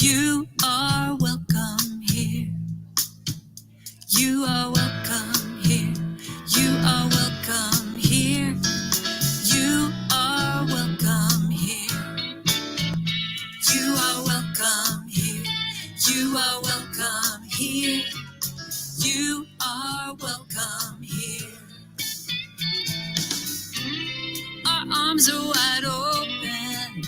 You are welcome here. You are welcome here. You are welcome here. You are welcome here. You are welcome here. You are welcome here. You are welcome here. Our arms are wide open.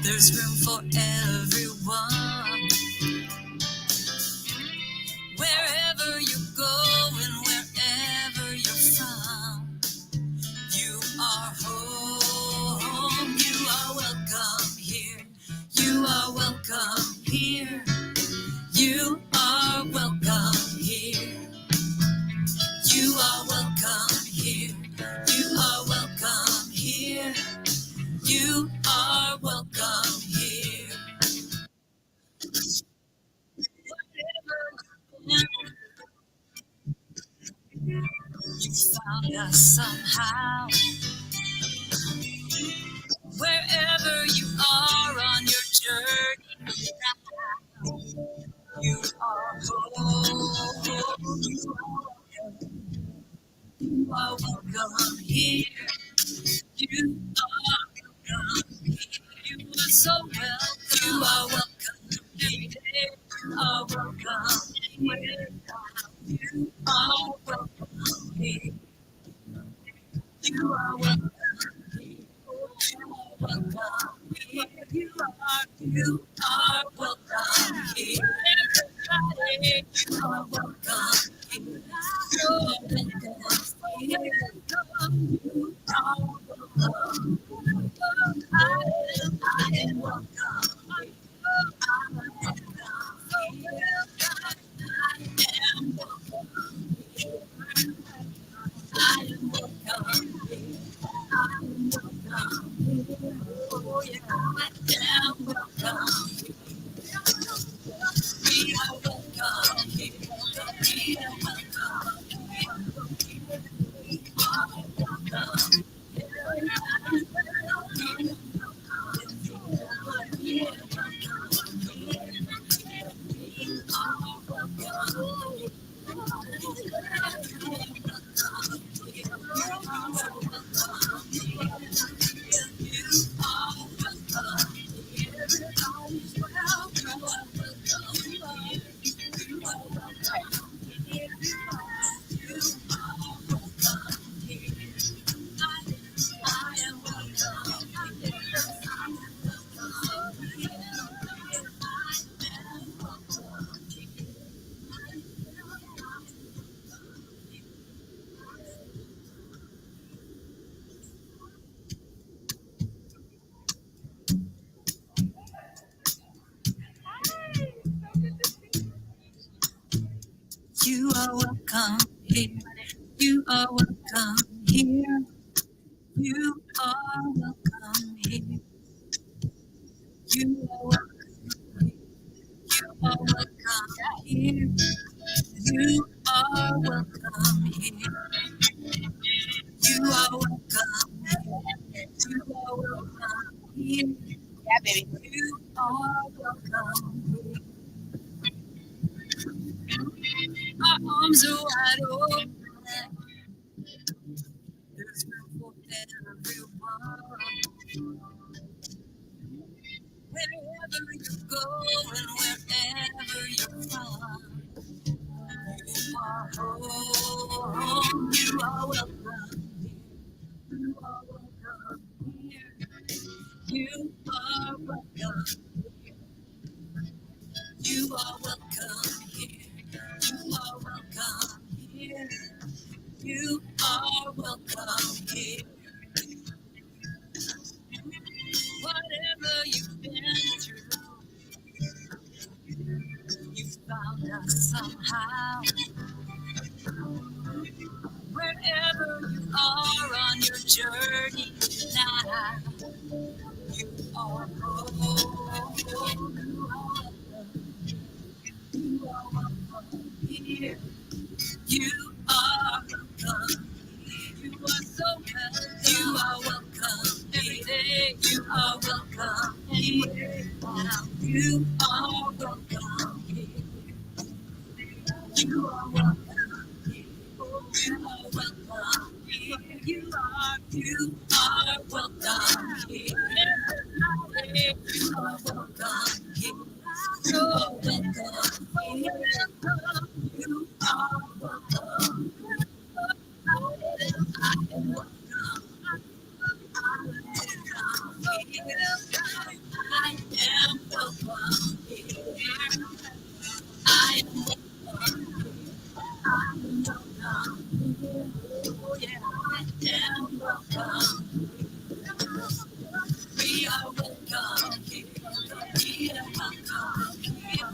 There's room for everyone. Wherever you go and wherever you're from, you are home. You are welcome here. You are welcome here. You are welcome here. You are welcome here. You are welcome here. You are welcome here. You found us somehow. Wherever you are on your journey, you are home. You are welcome here. You are welcome here. You are so welcome. You are welcome here. You are welcome here. You are welcome here. You are welcome here. You are welcome here. You are welcome here. Everybody, you are welcome here. You are welcome here. You are welcome. I am welcome. I'm welcome. I am welcome. I am welcome. I am welcome. Oh yeah, I am welcome. We are welcome here. We are welcome here. We are welcome. You are welcome here. You are welcome here. You are welcome here. You are welcome. You are welcome here. You are welcome here. You are welcome. You are welcome here. Yeah, baby. You are welcome. Our arms are wide open. There's room for everyone. Wherever you go and wherever you're from, you are home. You are welcome. You are welcome here. You are welcome. You are welcome here. You are welcome here. You are welcome here. Whatever you've been through, you found us somehow. Wherever you are on your journey now, you are home. You are welcome here. You are welcome. You are so welcome. You are welcome every day. You are welcome here now. You are welcome here. You are welcome here. You are welcome here. You are welcome here. You are welcome here. You are welcome here. You are welcome. I am welcome. I am welcome here. I am welcome here. Oh yeah, I am welcome. We are welcome here. We are welcome here.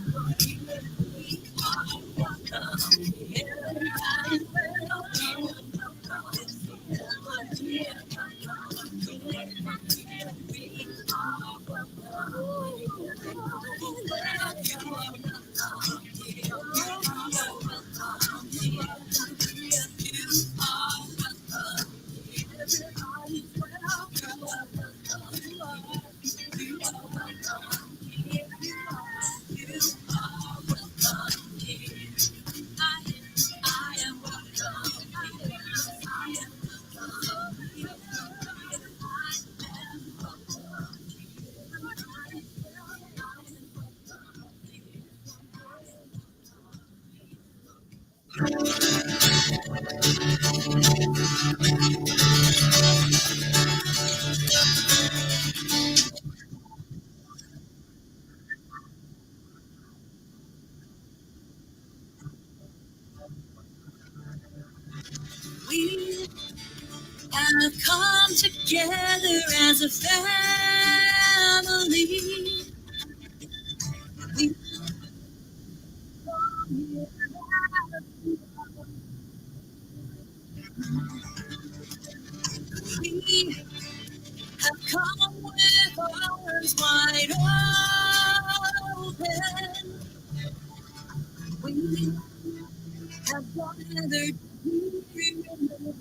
We are welcome here. I am welcome here. We are We have come together as a family. We we have come with arms wide open. We have gathered here.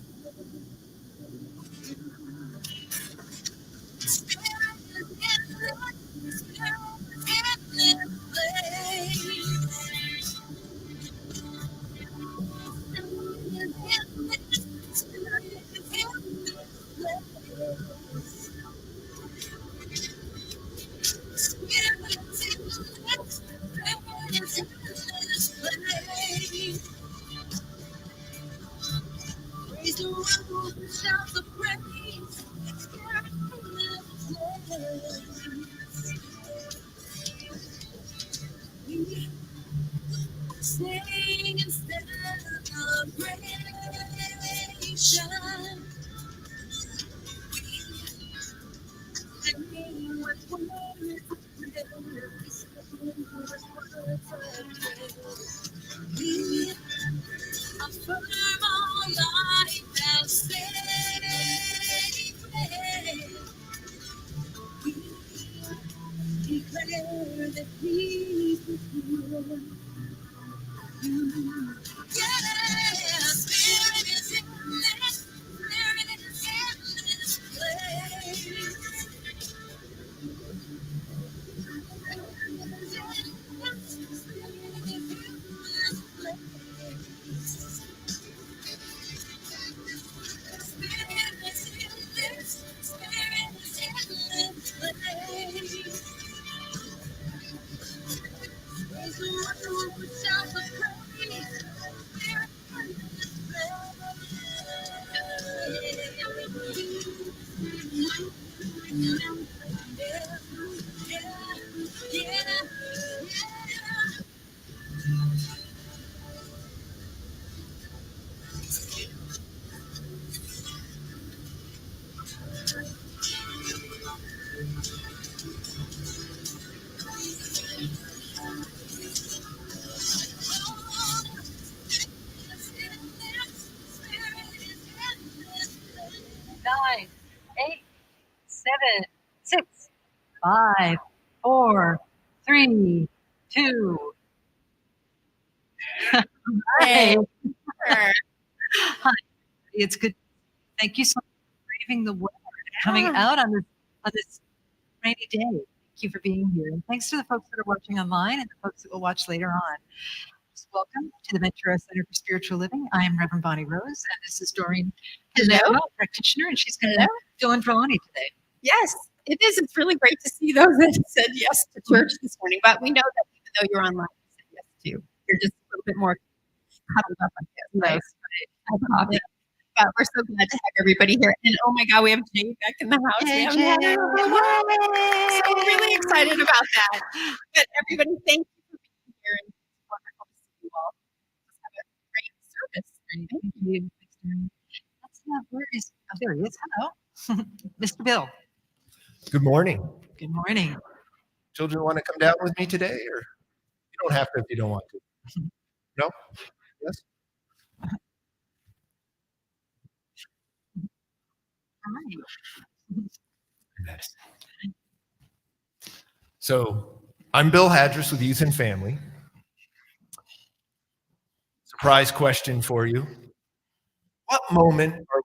Raise the roof and shout the praise. We sing and celebration. Singing with words of praise. We affirm our life as sacred. We declare that peace is here. Yeah, Spirit is in this. Spirit is in this place. Nine, 8, 7, 6, 5, 4, 3, 2. Hi. Hi. It's good. Thank you so much for braving the weather and coming out on this rainy day. Thank you for being here. And thanks to the folks that are watching online and the folks that will watch later on. Just welcome to the Ventura Center for Spiritual Living. I am Reverend Bonnie Rose, and this is Doreen Hello, practitioner, and she's going to fill in for Lonnie today. Yes, it is. It's really great to see those that said yes to church this morning. But we know that even though you're online, you said yes too. You're just a little bit more huddled up, I guess. Right? Yeah. But we're so glad to have everybody here. And oh my God, we have Jay back in the house. Hey, We haven't had her. So we're really excited about that. But everybody, thank you for being here. And it's wonderful to see you all. Just have a great service. Thank you. That's not where is. Oh, there he is. Hello, Mr. Bill. Good morning. Good morning. Children want to come down with me today, or you don't have to if you don't want to. No? Yes? Yes. So I'm Bill Hadris with Youth and Family. Surprise question for you. What moment are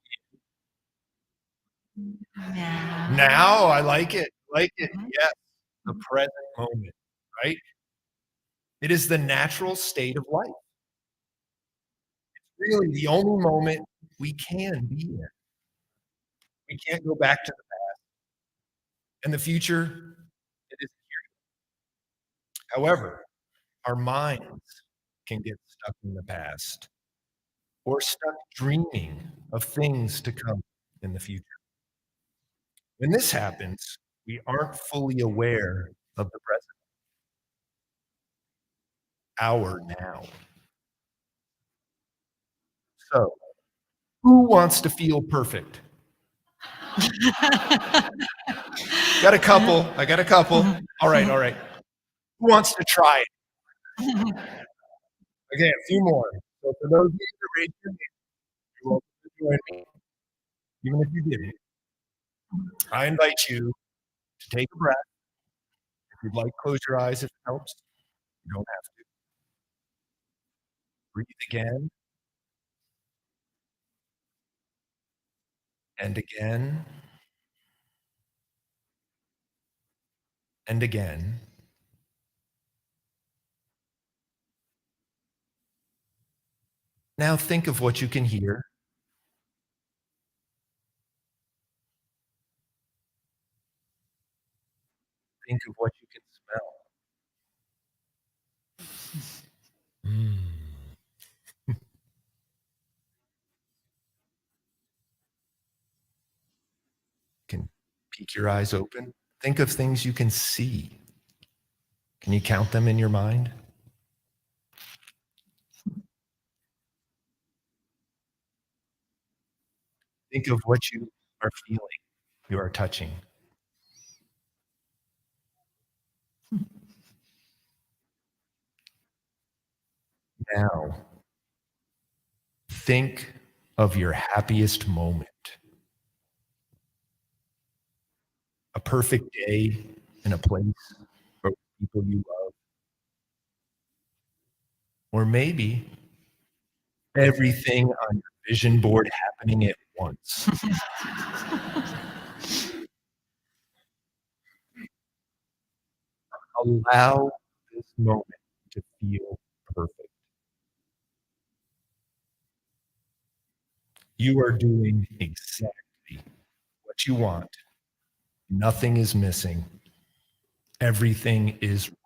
we in? Now, I like it. Yes, the present moment, right? It is the natural state of life. It's really the only moment we can be in. We can't go back to the past. And the future, it isn't here. However, our minds can get stuck in the past or stuck dreaming of things to come in the future. When this happens, we aren't fully aware of the present, our now. So, who wants to feel perfect? Got a couple. I got a couple. All right. Who wants to try it? Okay, a few more. So for those of you who raised your hand, you're welcome to join me, even if you didn't. I invite you to take a breath. If you'd like, close your eyes if it helps. You don't have to. Breathe again. And again. And again. Now think of what you can hear. Think of what you can smell. Can peek your eyes open. Think of things you can see. Can you count them in your mind? Think of what you are feeling, you are touching. Now, think of your happiest moment. A perfect day in a place or with people you love. Or maybe everything on your vision board happening at once. Allow this moment to feel perfect. You are doing exactly what you want. Nothing is missing. Everything is right.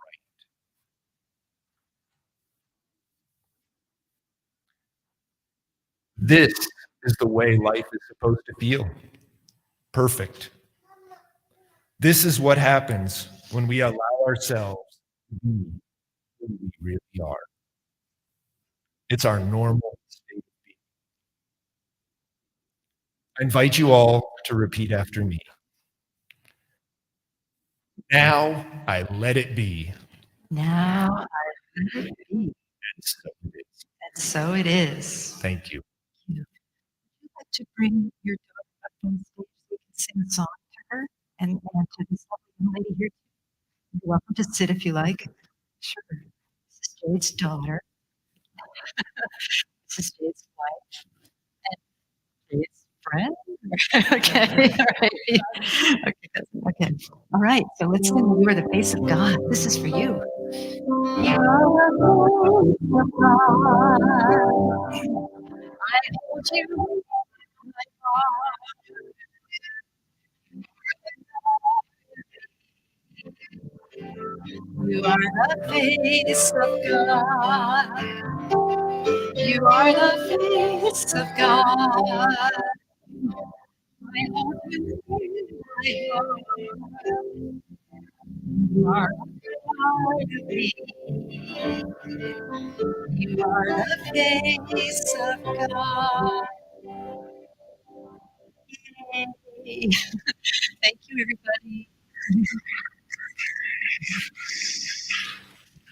This is the way life is supposed to feel. Perfect. This is what happens when we allow ourselves to be who we really are. It's our normal state of being. I invite you all to repeat after me. Now I let it be. Now I let it be. And so it is. And so it is. Thank you. Would you like to bring your daughter up on stage so we can sing a song to her and to this lovely young lady here? You're welcome to sit if you like. Sure. This is Jade's daughter. This is Jade's wife. And Jade's friend. Okay. All right. Okay, cousin. Okay. All right. So let's sing "You Are the Face of God." This is for you. You are the face of God. I hold you in my heart. You are the face of God. You are the face of God. I hold you in my heart. You are a part of me. You are the face of God. Yay. Thank you, everybody.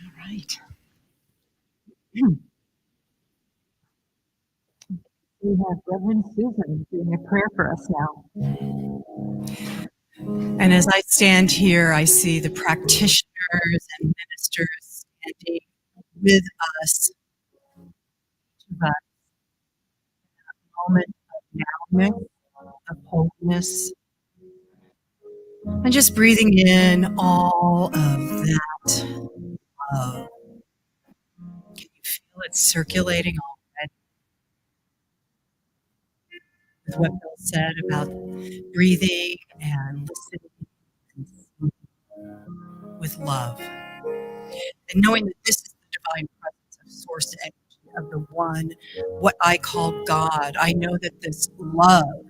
All right. We have Reverend Susan doing a prayer for us now. And as I stand here, I see the practitioners and ministers standing with us to that moment of nowness, of wholeness, and just breathing in all of that love. Can you feel it circulating already with what Bill said about breathing and listening with love? And knowing that this is the divine presence of source energy of the one, what I call God. I know that this love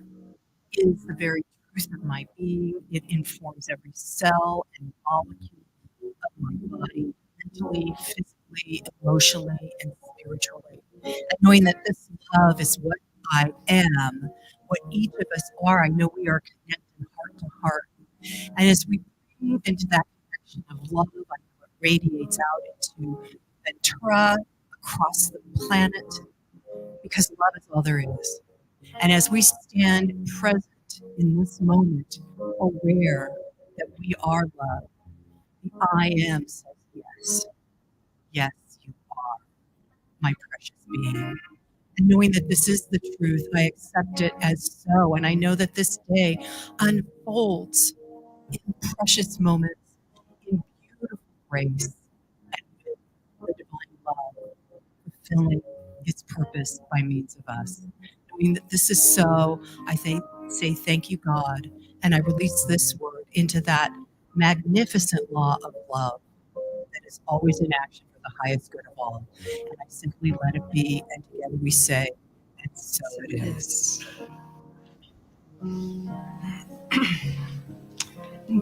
is the very truth of my being. It informs every cell and molecule of my body, mentally, physically, emotionally, and spiritually. And knowing that this love is what I am, what each of us are. I know we are connected heart to heart. And as we breathe into that connection of love, I know it radiates out into Ventura, across the planet, because love is all there is. And as we stand present in this moment, aware that we are love, the I am says yes. Yes, you are my precious being. And knowing that this is the truth, I accept it as so. And I know that this day unfolds in precious moments, in beautiful grace, and with the divine love, fulfilling its purpose by means of us. Knowing that this is so, say thank you, God, and I release this word into that magnificent law of love that is always in action for the highest good of all. And I simply let it be, and together we say, and so it is.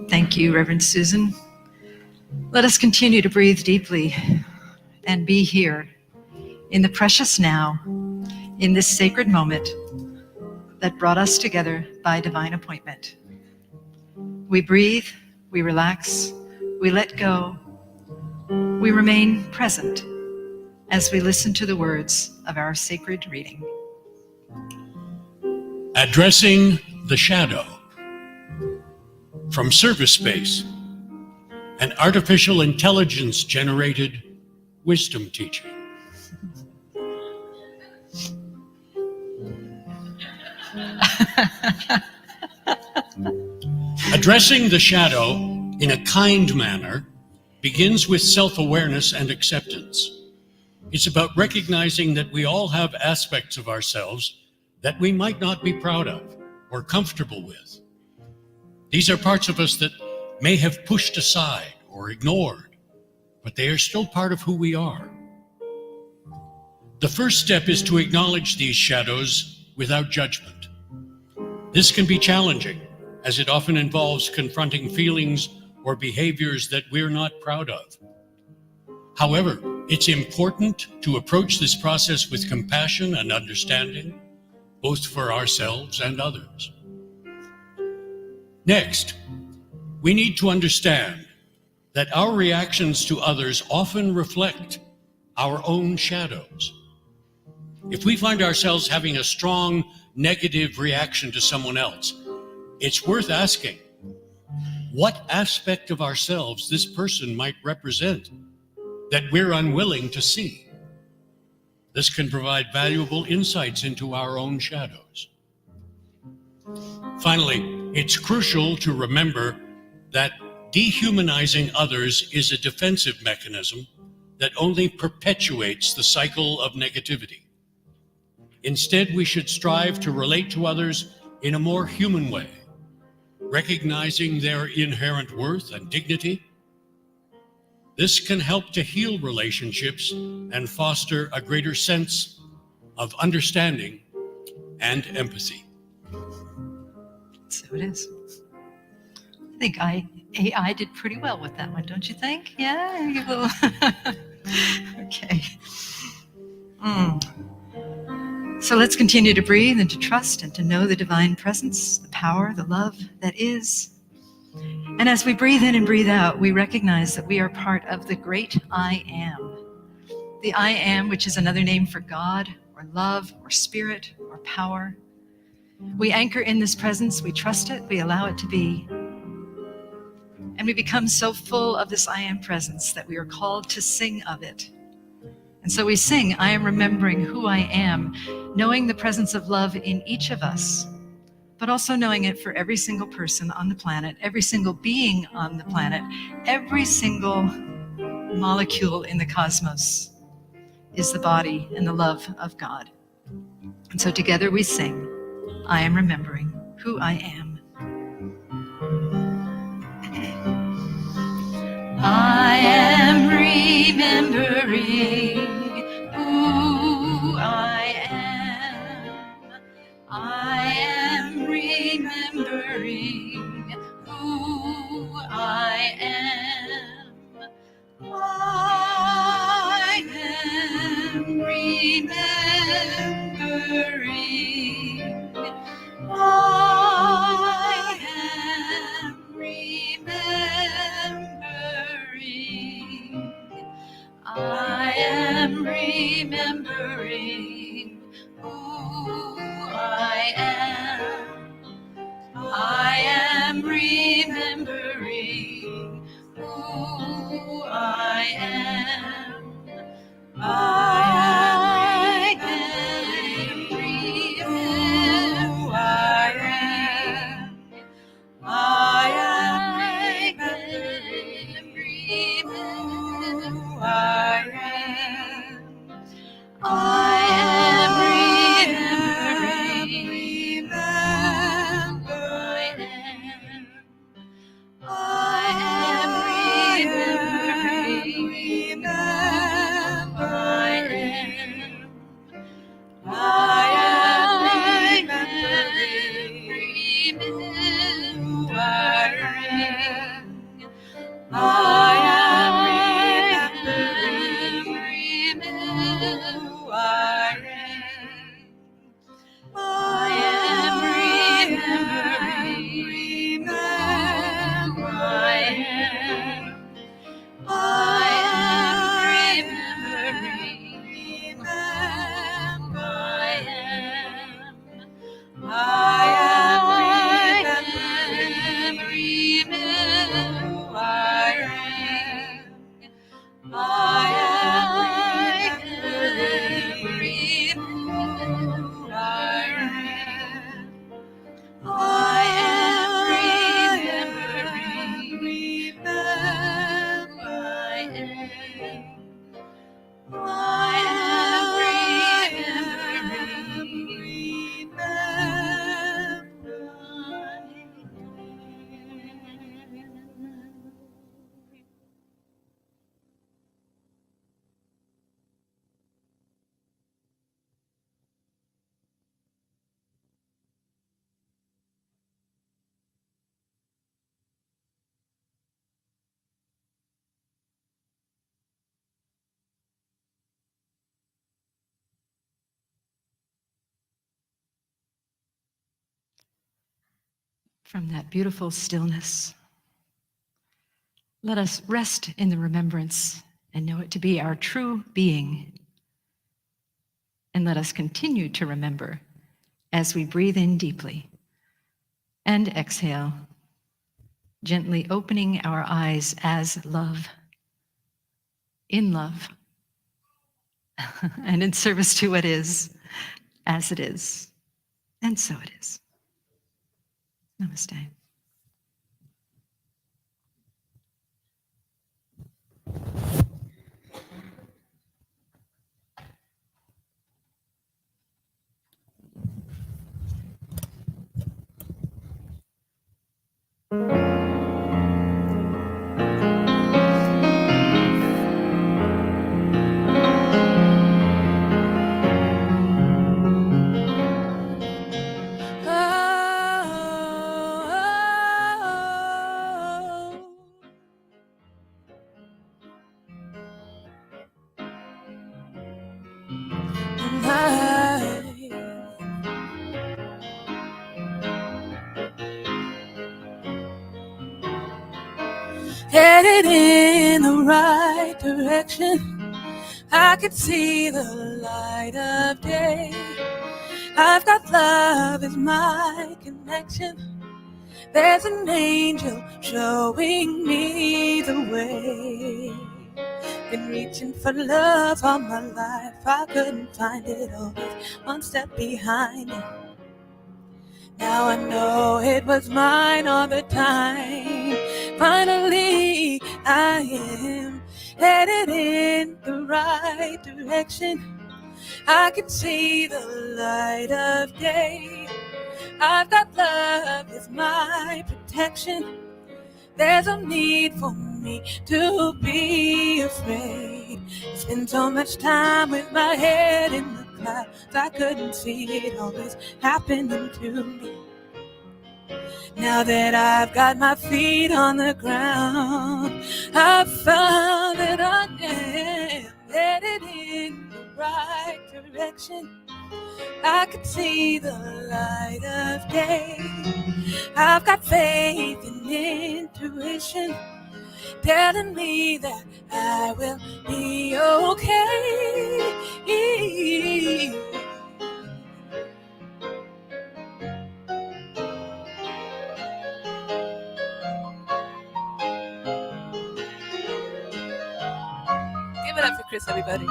Thank you, Reverend Susan. Let us continue to breathe deeply and be here in the precious now, in this sacred moment that brought us together by divine appointment. We breathe, we relax, we let go, we remain present as we listen to the words of our sacred reading. Addressing the Shadow from Service Space, an artificial intelligence generated wisdom teaching. Addressing the shadow in a kind manner begins with self-awareness and acceptance. It's about recognizing that we all have aspects of ourselves that we might not be proud of or comfortable with. These are parts of us that may have pushed aside or ignored, but they are still part of who we are. The first step is to acknowledge these shadows without judgment. This can be challenging, as it often involves confronting feelings or behaviors that we're not proud of. However, it's important to approach this process with compassion and understanding, both for ourselves and others. Next, we need to understand that our reactions to others often reflect our own shadows. If we find ourselves having a strong negative reaction to someone else, it's worth asking what aspect of ourselves this person might represent that we're unwilling to see. This can provide valuable insights into our own shadows. Finally, it's crucial to remember that dehumanizing others is a defensive mechanism that only perpetuates the cycle of negativity. Instead, we should strive to relate to others in a more human way, recognizing their inherent worth and dignity. This can help to heal relationships and foster a greater sense of understanding and empathy. So it is. I think AI did pretty well with that one, don't you think? Yeah. Okay. So let's continue to breathe and to trust and to know the divine presence, the power, the love that is. And as we breathe in and breathe out, we recognize that we are part of the great I am. The I am, which is another name for God, or love, or spirit, or power. We anchor in this presence, we trust it, we allow it to be. And we become so full of this I am presence that we are called to sing of it. And so we sing, I am remembering who I am, knowing the presence of love in each of us, but also knowing it for every single person on the planet, every single being on the planet, every single molecule in the cosmos is the body and the love of God. And so together we sing, I am remembering who I am. I am remembering who I am. I am remembering who I am. I am remembering. I am remembering. I am remembering who I am. I am remembering who I am. I am remembering who I am. I am remembering who I am. I am remembering who I am. I am remembering who I am. I am remembering who I am. I am remembering who I am. I am remembering who I am. I am remembering who I am. I am remembering who I am. I am remembering who I am. I am remembering who I am. I am remembering From that beautiful stillness, let us rest in the remembrance and know it to be our true being. And let us continue to remember as we breathe in deeply and exhale, gently opening our eyes as love, in love, and in service to what is, as it is, and so it is. Namaste. Headed in the right direction, I could see the light of day. I've got love as my connection. There's an angel showing me the way. Been reaching for love all my life. I couldn't find it, always one step behind it. Now I know it was mine all the time. Finally, I am headed in the right direction. I can see the light of day. I've got love as my protection. There's no need for me to be afraid. Spend so much time with my head in the clouds, I couldn't see it always happening to me. Now that I've got my feet on the ground, I've found that I am headed in the right direction. I can see the light of day. I've got faith and intuition telling me that I will be okay. Give it up for Chris, everybody.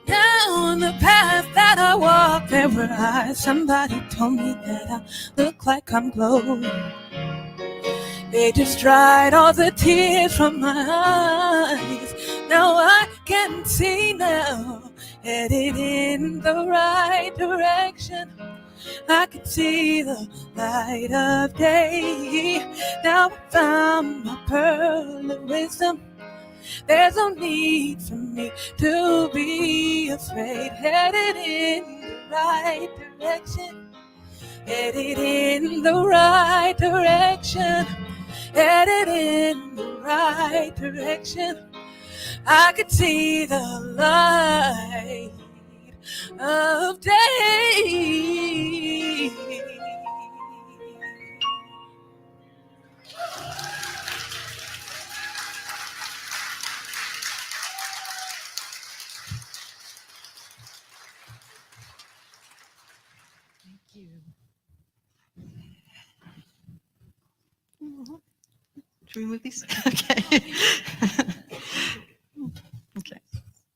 Down the path that I walk, there were eyes. Somebody told me that I look like I'm glowing. They just dried all the tears from my eyes. Now I can see now, headed in the right direction. I can see the light of day. Now I found my pearl of wisdom. There's no need for me to be afraid. Headed in the right direction. Headed in the right direction. Headed in the right direction. I could see the light of day. Thank you. Should we move these? Okay. Okay.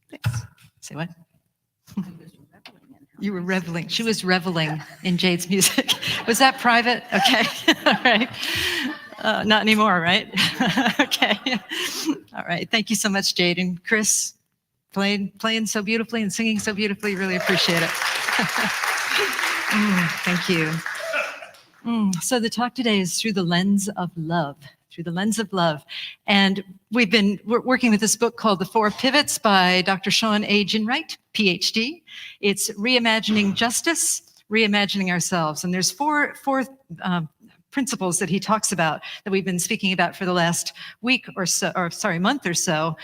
Thanks. Say what? You were reveling. She was reveling in Jade's music. Was that private? Okay. All right. Not anymore, right? Okay. All right. Thank you so much, Jade. And Chris, playing so beautifully and singing so beautifully. Really appreciate it. Thank you. So the talk today is through the lens of love. Through the lens of love. And we're working with this book called The Four Pivots by Dr. Sean A. Ginwright, PhD. It's Reimagining Justice, Reimagining Ourselves. And there's four principles that he talks about that we've been speaking about for the last week or so, month or so.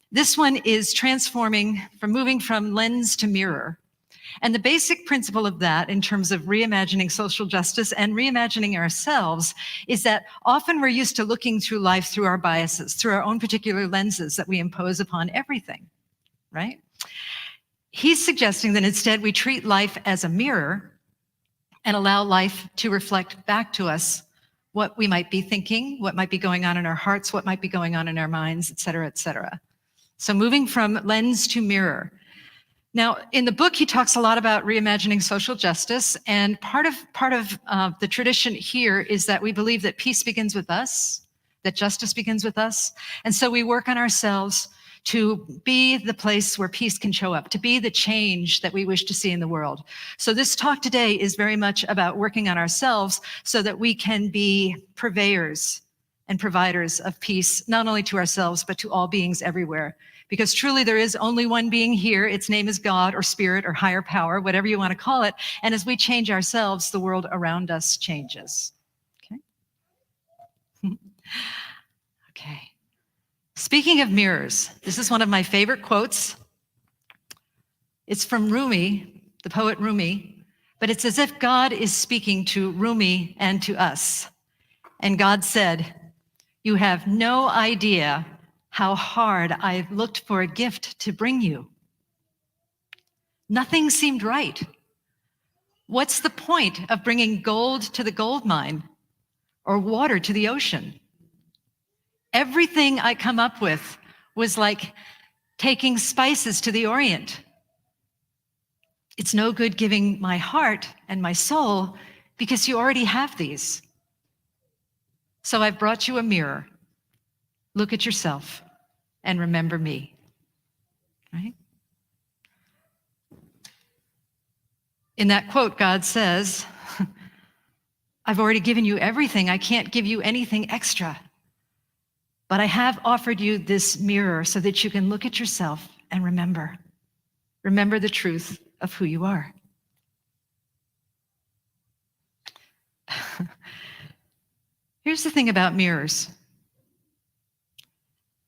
This one is moving from lens to mirror. And the basic principle of that in terms of reimagining social justice and reimagining ourselves is that often we're used to looking through life through our biases, through our own particular lenses that we impose upon everything, right? He's suggesting that instead we treat life as a mirror and allow life to reflect back to us what we might be thinking, what might be going on in our hearts, what might be going on in our minds, et cetera, et cetera. So moving from lens to mirror. Now, in the book, he talks a lot about reimagining social justice, and part of the tradition here is that we believe that peace begins with us, that justice begins with us, and so we work on ourselves to be the place where peace can show up, to be the change that we wish to see in the world. So this talk today is very much about working on ourselves so that we can be purveyors and providers of peace, not only to ourselves, but to all beings everywhere. Because truly there is only one being here. Its name is God or spirit or higher power, whatever you want to call it. And as we change ourselves, the world around us changes. Okay. Okay. Speaking of mirrors, this is one of my favorite quotes. It's from Rumi, the poet Rumi, but it's as if God is speaking to Rumi and to us. And God said, "You have no idea how hard I've looked for a gift to bring you. Nothing seemed right. What's the point of bringing gold to the gold mine or water to the ocean? Everything I come up with was like taking spices to the Orient. It's no good giving my heart and my soul because you already have these. So I've brought you a mirror. Look at yourself and remember me." Right? In that quote, God says, "I've already given you everything. I can't give you anything extra. But I have offered you this mirror so that you can look at yourself and remember. Remember the truth of who you are." Here's the thing about mirrors.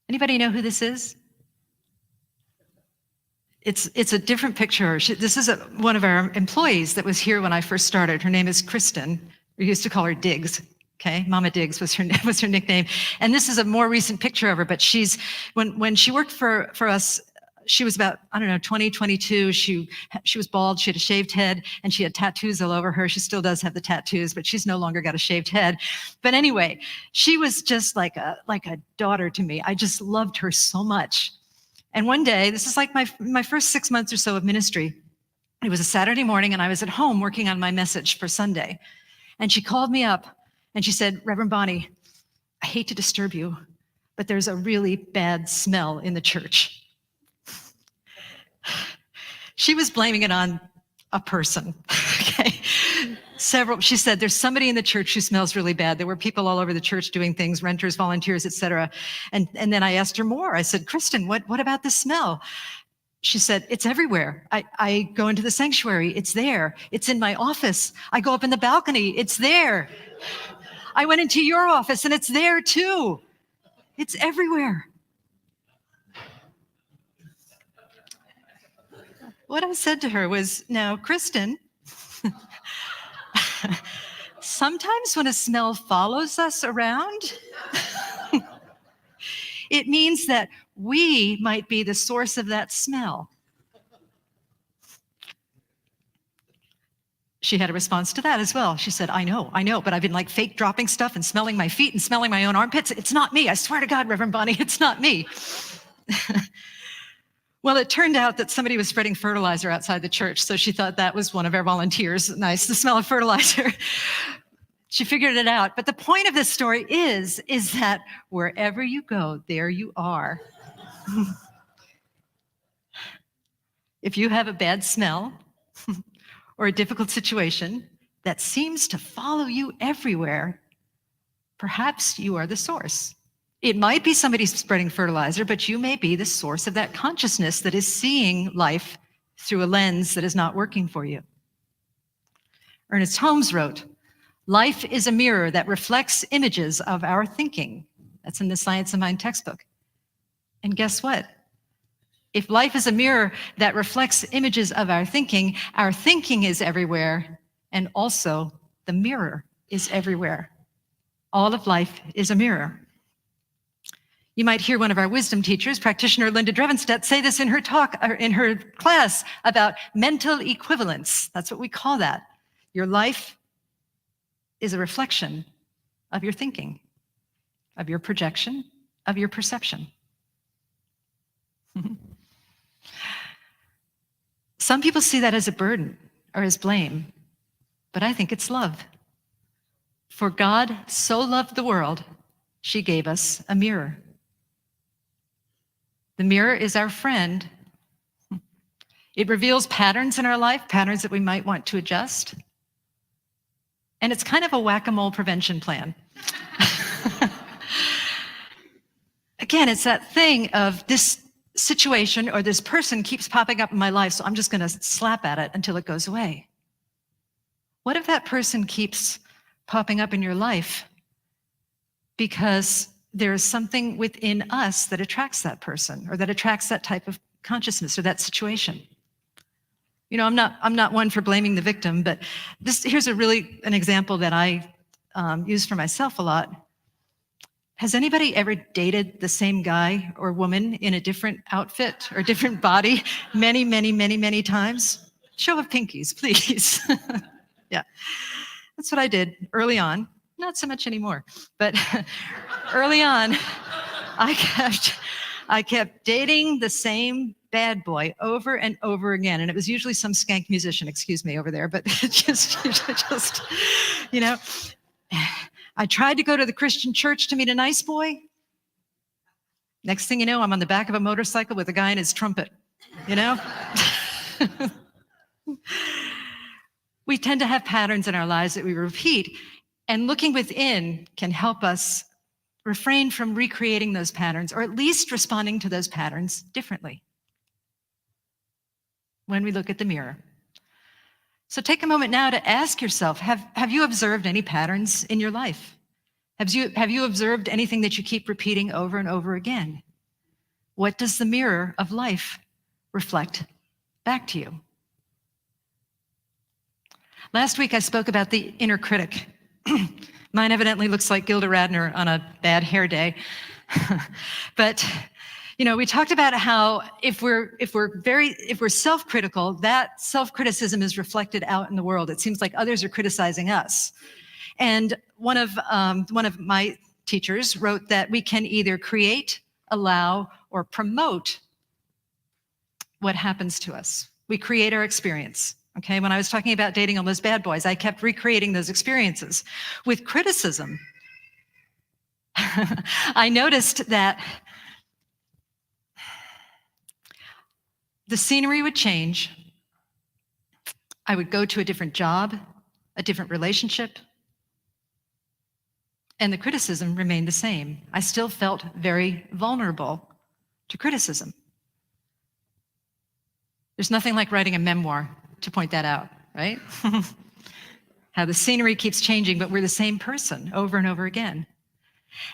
Anybody know who this is? It's a different picture. This is one of our employees that was here when I first started. Her name is Kristen. We used to call her Diggs. Okay, Mama Diggs was her nickname. And this is a more recent picture of her, but when she worked for us, she was about, 20, 22. She was bald, she had a shaved head, and she had tattoos all over her. She still does have the tattoos, but she's no longer got a shaved head. But anyway, she was just like a daughter to me. I just loved her so much. And one day, this is like my first 6 months or so of ministry. It was a Saturday morning, and I was at home working on my message for Sunday. And she called me up, and she said, "Reverend Bonnie, I hate to disturb you, but there's a really bad smell in the church." She was blaming it on a person. Okay. She said, "There's somebody in the church who smells really bad. There were people all over the church doing things, renters, volunteers, etc." And then I asked her more. I said, "Kristen, what about the smell?" She said, "It's everywhere. I go into the sanctuary. It's there. It's in my office. I go up in the balcony. It's there. I went into your office and it's there too. It's everywhere." What I said to her was, "Now, Kristen, sometimes when a smell follows us around, it means that we might be the source of that smell." She had a response to that as well. She said, I know, but I've been like fake dropping stuff and smelling my feet and smelling my own armpits. It's not me. I swear to God, Reverend Bonnie, it's not me." Well, it turned out that somebody was spreading fertilizer outside the church, so she thought that was one of our volunteers. Nice, the smell of fertilizer. She figured it out. But the point of this story is that wherever you go, there you are. If you have a bad smell or a difficult situation that seems to follow you everywhere, perhaps you are the source. It might be somebody spreading fertilizer, but you may be the source of that consciousness that is seeing life through a lens that is not working for you. Ernest Holmes wrote, "Life is a mirror that reflects images of our thinking." That's in the Science of Mind textbook. And guess what? If life is a mirror that reflects images of our thinking is everywhere, and also the mirror is everywhere. All of life is a mirror. You might hear one of our wisdom teachers, practitioner Linda Drevenstedt, say this in her talk, or in her class about mental equivalence. That's what we call that. Your life is a reflection of your thinking, of your projection, of your perception. Some people see that as a burden or as blame, but I think it's love. For God so loved the world, she gave us a mirror. The mirror is our friend. It reveals patterns in our life, patterns that we might want to adjust. And it's kind of a whack-a-mole prevention plan. Again, it's that thing of this situation or this person keeps popping up in my life, so I'm just going to slap at it until it goes away. What if that person keeps popping up in your life because there is something within us that attracts that person or that attracts that type of consciousness or that situation? You know, I'm not one for blaming the victim, but here's an example that I use for myself a lot. Has anybody ever dated the same guy or woman in a different outfit or different body many, many, many, many times? Show of pinkies, please. Yeah, that's what I did early on. Not so much anymore, but early on, I kept dating the same bad boy over and over again. And it was usually some skank musician, excuse me, over there, but just, you know, I tried to go to the Christian church to meet a nice boy. Next thing you know, I'm on the back of a motorcycle with a guy in his trumpet, you know? We tend to have patterns in our lives that we repeat, and looking within can help us refrain from recreating those patterns, or at least responding to those patterns differently when we look at the mirror. So take a moment now to ask yourself, have you observed any patterns in your life? Have you observed anything that you keep repeating over and over again? What does the mirror of life reflect back to you? Last week I spoke about the inner critic. Mine evidently looks like Gilda Radner on a bad hair day. But you know, we talked about how if we're self-critical, that self-criticism is reflected out in the world. It seems like others are criticizing us. And one of my teachers wrote that we can either create, allow, or promote what happens to us. We create our experience. Okay, when I was talking about dating all those bad boys, I kept recreating those experiences. With criticism, I noticed that the scenery would change. I would go to a different job, a different relationship, and the criticism remained the same. I still felt very vulnerable to criticism. There's nothing like writing a memoir to point that out, right? How the scenery keeps changing, but we're the same person over and over again.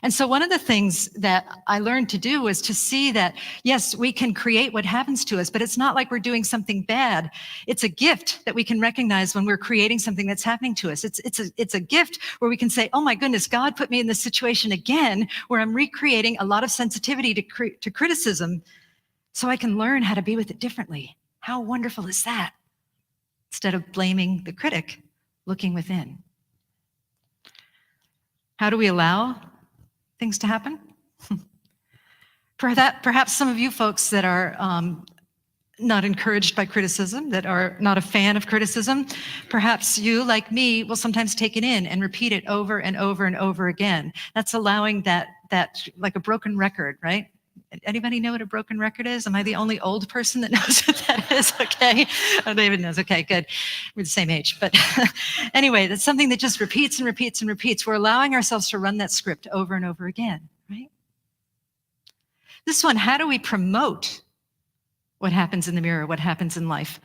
And so one of the things that I learned to do was to see that, yes, we can create what happens to us, but it's not like we're doing something bad. It's a gift that we can recognize when we're creating something that's happening to us. It's a gift where we can say, oh my goodness, God put me in this situation again, where I'm recreating a lot of sensitivity to criticism so I can learn how to be with it differently. How wonderful is that? Instead of blaming the critic, looking within. How do we allow things to happen? Perhaps some of you folks that are not encouraged by criticism, that are not a fan of criticism, perhaps you, like me, will sometimes take it in and repeat it over and over and over again. That's allowing that like a broken record, right? Anybody know what a broken record is? Am I the only old person that knows what that is? Okay. Oh, David knows. Okay, good. We're the same age. But anyway, that's something that just repeats and repeats and repeats. We're allowing ourselves to run that script over and over again, right? This one, how do we promote what happens in the mirror, what happens in life?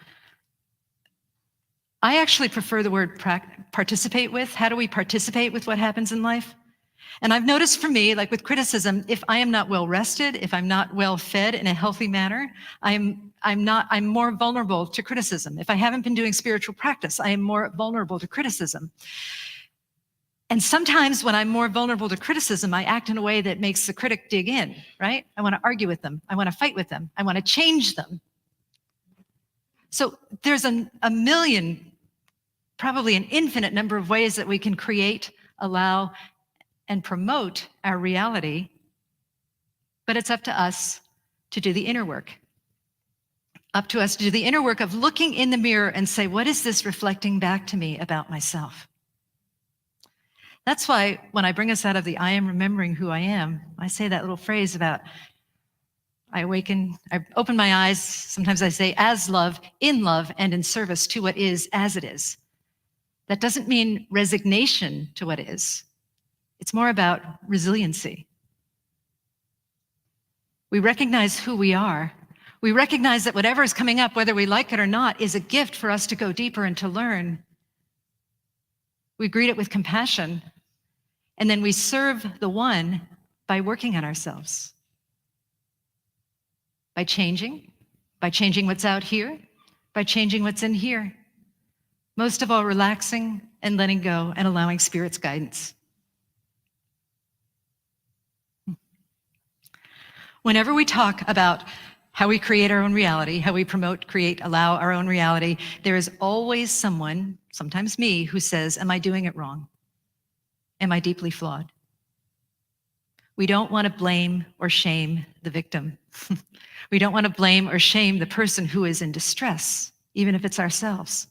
I actually prefer the word participate with. How do we participate with what happens in life? And I've noticed for me, like with criticism, if I am not well rested, if I'm not well fed in a healthy manner, I'm more vulnerable to criticism. If I haven't been doing spiritual practice, I am more vulnerable to criticism. And sometimes when I'm more vulnerable to criticism, I act in a way that makes the critic dig in, right? I want to argue with them. I want to fight with them. I want to change them. So there's a million, probably an infinite number of ways that we can create, allow, and promote our reality, but it's up to us to do the inner work. Up to us to do the inner work of looking in the mirror and say, what is this reflecting back to me about myself? That's why when I bring us out of the I am remembering who I am, I say that little phrase about I awaken, I open my eyes, sometimes I say as love, and in service to what is as it is. That doesn't mean resignation to what is. It's more about resiliency. We recognize who we are. We recognize that whatever is coming up, whether we like it or not, is a gift for us to go deeper and to learn. We greet it with compassion, and then we serve the one by working on ourselves. By changing what's out here, by changing what's in here. Most of all, relaxing and letting go and allowing Spirit's guidance. Whenever we talk about how we create our own reality, how we promote, create, allow our own reality, there is always someone, sometimes me, who says, am I doing it wrong? Am I deeply flawed? We don't want to blame or shame the victim. We don't want to blame or shame the person who is in distress, even if it's ourselves.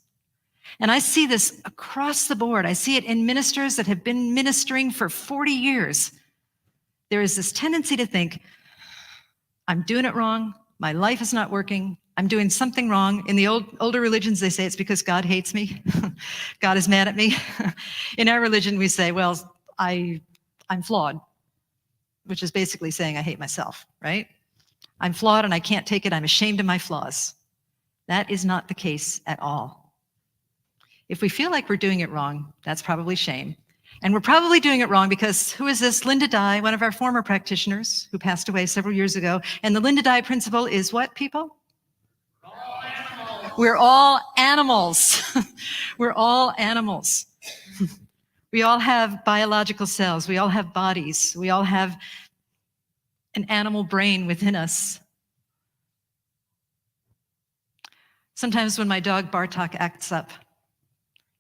And I see this across the board. I see it in ministers that have been ministering for 40 years. There is this tendency to think, I'm doing it wrong. My life is not working. I'm doing something wrong. In the older religions, they say it's because God hates me. God is mad at me. In our religion, we say, well, I'm flawed, which is basically saying I hate myself, right? I'm flawed and I can't take it. I'm ashamed of my flaws. That is not the case at all. If we feel like we're doing it wrong, that's probably shame. And we're probably doing it wrong because who is this? Linda Dye, one of our former practitioners who passed away several years ago. And the Linda Dye principle is what, people? We're all animals. We're all animals. We all have biological cells. We all have bodies. We all have an animal brain within us. Sometimes when my dog Bartok acts up,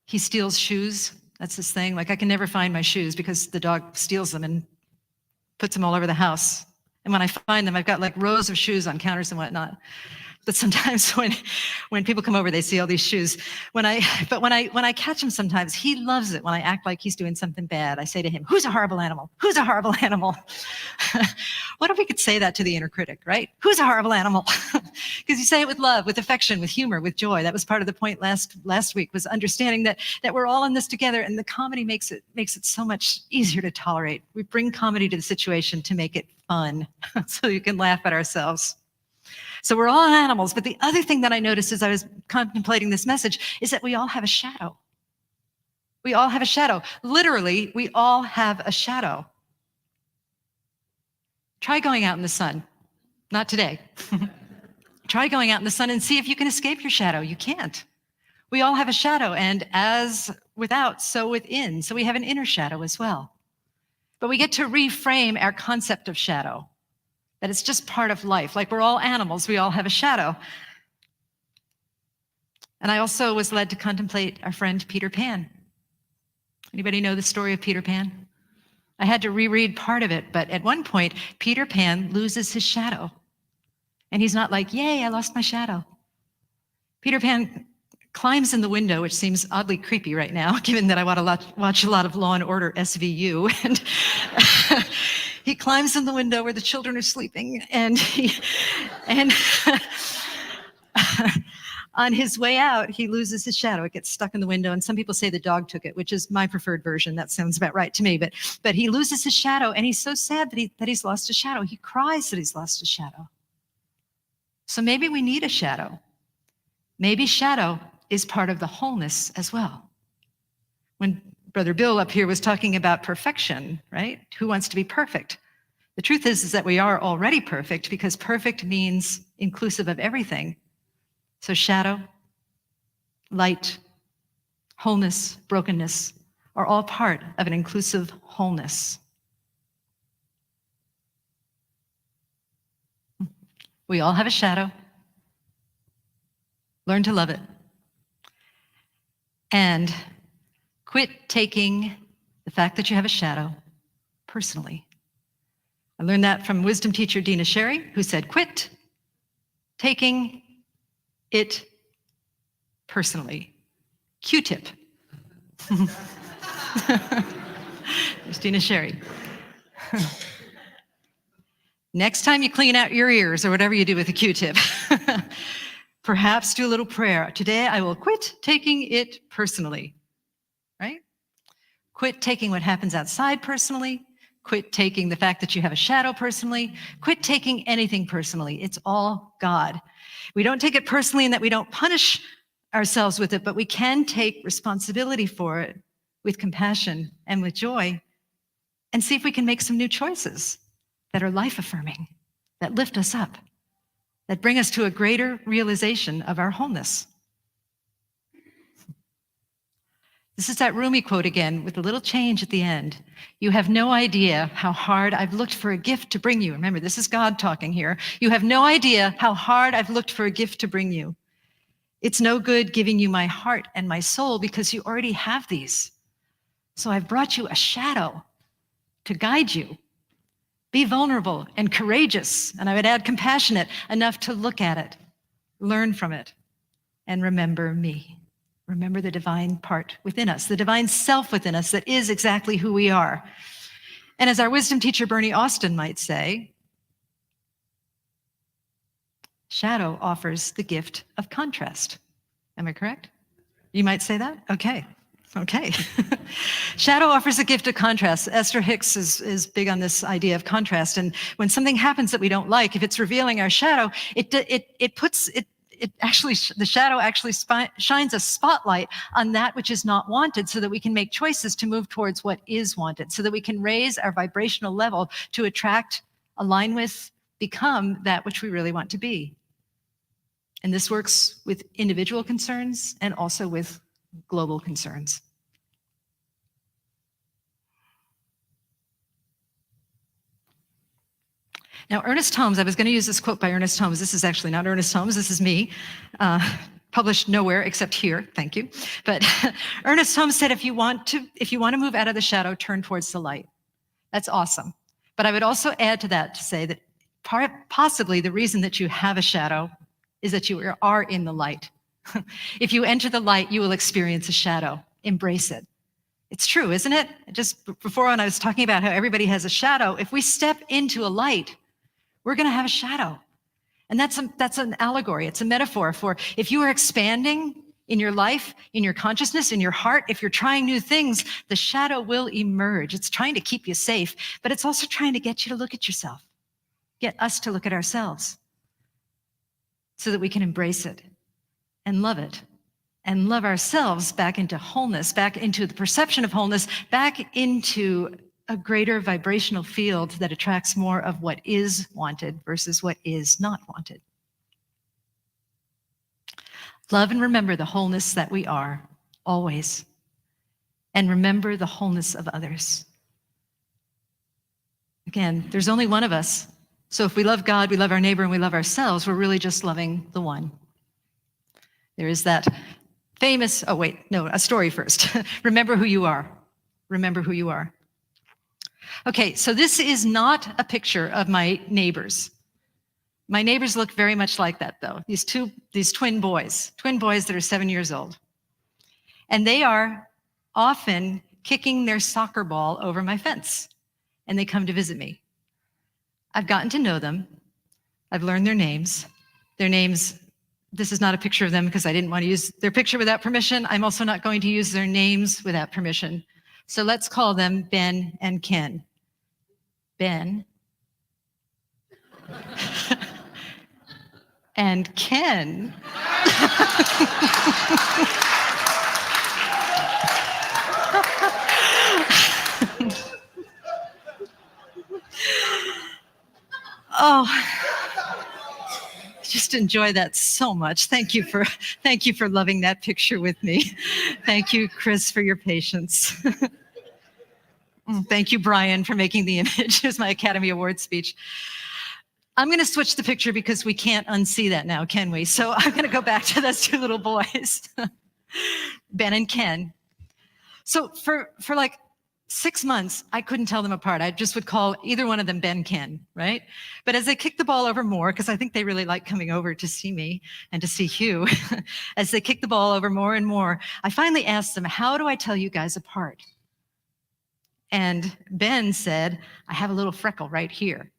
he steals shoes. That's his thing. Like, I can never find my shoes because the dog steals them and puts them all over the house. And when I find them, I've got like rows of shoes on counters and whatnot. But sometimes when people come over, they see all these shoes. When I catch him sometimes, he loves it when I act like he's doing something bad. I say to him, who's a horrible animal? Who's a horrible animal? What if we could say that to the inner critic, right? Who's a horrible animal? Because you say it with love, with affection, with humor, with joy. That was part of the point last week, was understanding that we're all in this together, and the comedy makes it so much easier to tolerate. We bring comedy to the situation to make it fun, so you can laugh at ourselves. So we're all animals. But the other thing that I noticed as I was contemplating this message is that we all have a shadow. We all have a shadow. Literally, we all have a shadow. Try going out in the sun. Not today. Try going out in the sun and see if you can escape your shadow. You can't. We all have a shadow, and as without, so within. So we have an inner shadow as well. But we get to reframe our concept of shadow. That it's just part of life. Like, we're all animals, we all have a shadow. And I also was led to contemplate our friend Peter Pan. Anybody know the story of Peter Pan? I had to reread part of it, but at one point, Peter Pan loses his shadow. And he's not like, yay, I lost my shadow. Peter Pan climbs in the window, which seems oddly creepy right now, given that I want to watch a lot of Law & Order SVU. And he climbs in the window where the children are sleeping, and on his way out, he loses his shadow. It gets stuck in the window, and some people say the dog took it, which is my preferred version. That sounds about right to me. But he loses his shadow, and he's so sad that he's lost his shadow. He cries that he's lost his shadow. So maybe we need a shadow. Maybe shadow is part of the wholeness as well. When Brother Bill up here was talking about perfection, right? Who wants to be perfect? The truth is that we are already perfect, because perfect means inclusive of everything. So shadow, light, wholeness, brokenness are all part of an inclusive wholeness. We all have a shadow. Learn to love it. And quit taking the fact that you have a shadow personally. I learned that from wisdom teacher Dina Sherry, who said, quit taking it personally. Q-tip. There's Dina Sherry. Next time you clean out your ears or whatever you do with a Q-tip, perhaps do a little prayer. Today I will quit taking it personally, right? Quit taking what happens outside personally. Quit taking the fact that you have a shadow personally. Quit taking anything personally. It's all God. We don't take it personally in that we don't punish ourselves with it, but we can take responsibility for it with compassion and with joy and see if we can make some new choices that are life-affirming, that lift us up, that bring us to a greater realization of our wholeness. This is that Rumi quote again with a little change at the end. You have no idea how hard I've looked for a gift to bring you. Remember, this is God talking here. You have no idea how hard I've looked for a gift to bring you. It's no good giving you my heart and my soul because you already have these. So I've brought you a shadow to guide you. Be vulnerable and courageous, and I would add compassionate enough to look at it, learn from it, and remember me. Remember the divine part within us, the divine self within us that is exactly who we are. And as our wisdom teacher Bernie Austin might say, shadow offers the gift of contrast. Am I correct? You might say that? Okay. Shadow offers a gift of contrast. Esther Hicks is big on this idea of contrast. And when something happens that we don't like, if it's revealing our shadow, the shadow actually shines a spotlight on that which is not wanted so that we can make choices to move towards what is wanted, so that we can raise our vibrational level to attract, align with, become that which we really want to be. And this works with individual concerns and also with global concerns. Now, Ernest Holmes, I was going to use this quote by Ernest Holmes. This is actually not Ernest Holmes, this is me. Published nowhere except here, thank you. But Ernest Holmes said, if you want to move out of the shadow, turn towards the light. That's awesome. But I would also add to that to say that possibly the reason that you have a shadow is that you are in the light. If you enter the light, you will experience a shadow. Embrace it. It's true, isn't it? Just before when I was talking about how everybody has a shadow, if we step into a light, we're going to have a shadow. And that's an allegory. It's a metaphor for if you are expanding in your life, in your consciousness, in your heart, if you're trying new things, the shadow will emerge. It's trying to keep you safe, but it's also trying to get you to look at yourself, get us to look at ourselves so that we can embrace it and love it and love ourselves back into wholeness, back into the perception of wholeness, back into a greater vibrational field that attracts more of what is wanted versus what is not wanted. Love and remember the wholeness that we are, always. And remember the wholeness of others. Again, there's only one of us. So if we love God, we love our neighbor, and we love ourselves, we're really just loving the one. There is that famous, a story first. Remember who you are. Remember who you are. Okay, so this is not a picture of my neighbors. My neighbors look very much like that, though. These twin boys that are 7 years old. And they are often kicking their soccer ball over my fence, and they come to visit me. I've gotten to know them. I've learned their names. This is not a picture of them because I didn't want to use their picture without permission. I'm also not going to use their names without permission. So let's call them Ben and Ken. Ben and Ken. Oh, just enjoy that so much. Thank you for loving that picture with me. Thank you, Chris, for your patience. Thank you, Brian, for making the image. Here's my Academy Award speech. I'm going to switch the picture because we can't unsee that now, can we? So I'm going to go back to those two little boys, Ben and Ken. So for like 6 months, I couldn't tell them apart. I just would call either one of them Ben Ken, right? But as they kicked the ball over more, because I think they really like coming over to see me and to see Hugh, as they kicked the ball over more and more, I finally asked them, how do I tell you guys apart? And Ben said, I have a little freckle right here.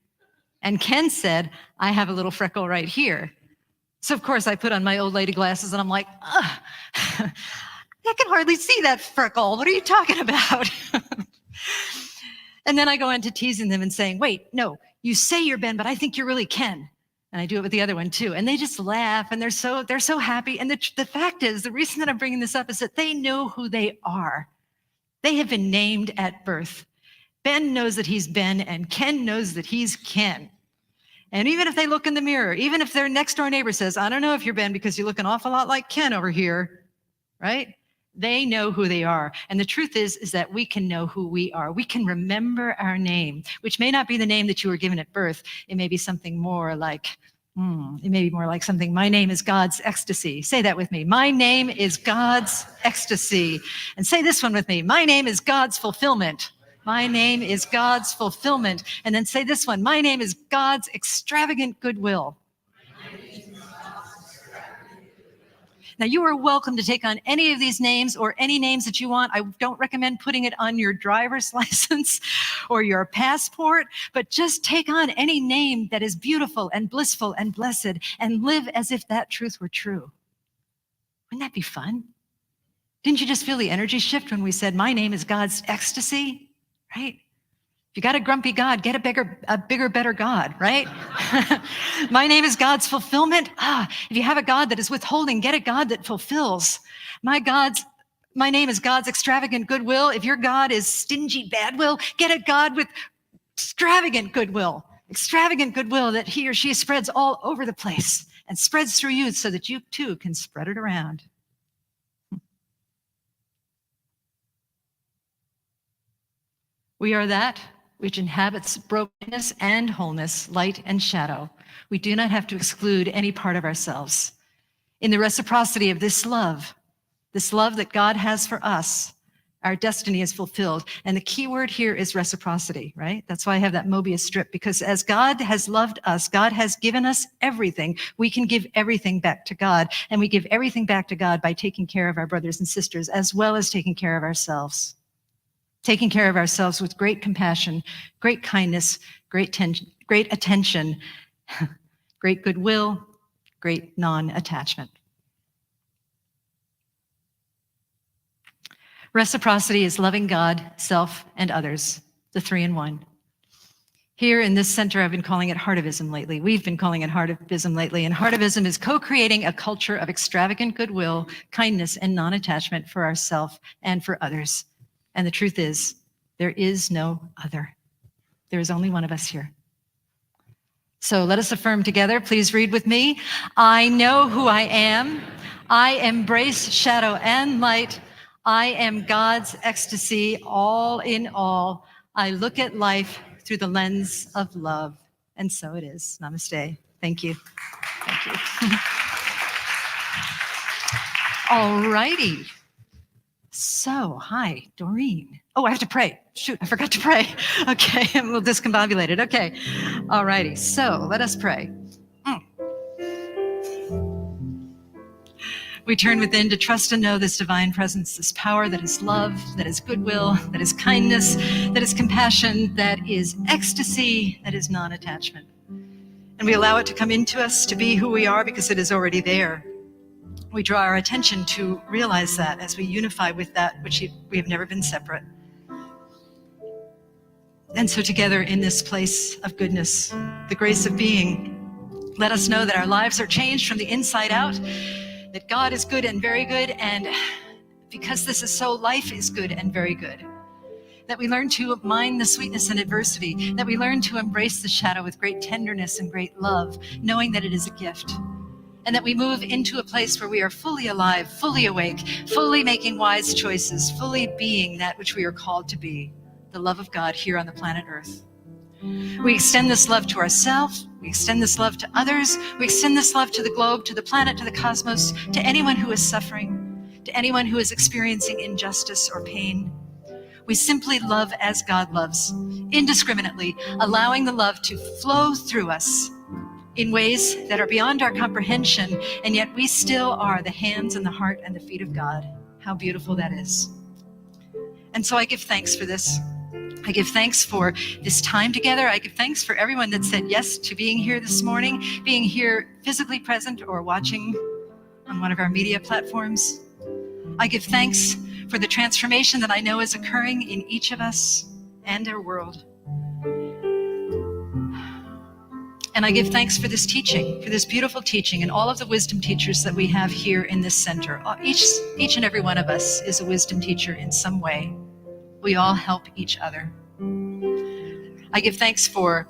And Ken said, I have a little freckle right here. So of course I put on my old lady glasses and I'm like, I can hardly see that freckle. What are you talking about? And then I go into teasing them and saying, wait, no, you say you're Ben, but I think you're really Ken. And I do it with the other one too. And they just laugh and they're so happy. And the fact is, the reason that I'm bringing this up is that they know who they are. They have been named at birth. Ben knows that he's Ben and Ken knows that he's Ken. And even if they look in the mirror, even if their next door neighbor says, I don't know if you're Ben because you look an awful lot like Ken over here, right? They know who they are. And the truth is that we can know who we are. We can remember our name, which may not be the name that you were given at birth. It may be something more like, something, my name is God's ecstasy. Say that with me. My name is God's ecstasy. And say this one with me. My name is God's fulfillment. My name is God's fulfillment. And then say this one. My name is God's extravagant goodwill. Now, you are welcome to take on any of these names or any names that you want. I don't recommend putting it on your driver's license or your passport, but just take on any name that is beautiful and blissful and blessed and live as if that truth were true. Wouldn't that be fun? Didn't you just feel the energy shift when we said, my name is God's ecstasy, right? If you got a grumpy God, get a bigger, better God, right? My name is God's fulfillment. If you have a God that is withholding, get a God that fulfills. My name is God's extravagant goodwill. If your God is stingy bad will, get a God with extravagant goodwill that he or she spreads all over the place and spreads through you so that you too can spread it around. We are that which inhabits brokenness and wholeness, light and shadow. We do not have to exclude any part of ourselves. In the reciprocity of this love that God has for us, our destiny is fulfilled. And the key word here is reciprocity, right? That's why I have that Mobius strip, because as God has loved us, God has given us everything. We can give everything back to God, and we give everything back to God by taking care of our brothers and sisters, as well as taking care of ourselves. Taking care of ourselves with great compassion, great kindness, great attention, great goodwill, great non-attachment. Reciprocity is loving God, self, and others, the three in one. Here in this center, I've been calling it heartivism lately. We've been calling it heartivism lately, and heartivism is co-creating a culture of extravagant goodwill, kindness, and non-attachment for ourselves and for others. And the truth is, there is no other. There is only one of us here. So let us affirm together. Please read with me. I know who I am. I embrace shadow and light. I am God's ecstasy, all in all. I look at life through the lens of love. And so it is. Namaste. Thank you. Thank you. All righty. So, hi, Doreen. Oh, I have to pray. Shoot, I forgot to pray. Okay, I'm a little discombobulated. Okay, all righty. So, let us pray. We turn within to trust and know this divine presence, this power that is love, that is goodwill, that is kindness, that is compassion, that is ecstasy, that is non-attachment. And we allow it to come into us to be who we are because it is already there. We draw our attention to realize that as we unify with that which we have never been separate. And so together in this place of goodness, the grace of being, let us know that our lives are changed from the inside out, that God is good and very good, and because this is so, life is good and very good. That we learn to mind the sweetness in adversity, that we learn to embrace the shadow with great tenderness and great love, knowing that it is a gift. And that we move into a place where we are fully alive, fully awake, fully making wise choices, fully being that which we are called to be, the love of God here on the planet Earth. We extend this love to ourselves, we extend this love to others, we extend this love to the globe, to the planet, to the cosmos, to anyone who is suffering, to anyone who is experiencing injustice or pain. We simply love as God loves, indiscriminately, allowing the love to flow through us in ways that are beyond our comprehension, and yet we still are the hands and the heart and the feet of God. How beautiful that is. And so I give thanks for this. I give thanks for this time together. I give thanks for everyone that said yes to being here this morning, being here physically present or watching on one of our media platforms. I give thanks for the transformation that I know is occurring in each of us and our world. And I give thanks for this teaching, for this beautiful teaching, and all of the wisdom teachers that we have here in this center. Each and every one of us is a wisdom teacher in some way. We all help each other. I give thanks for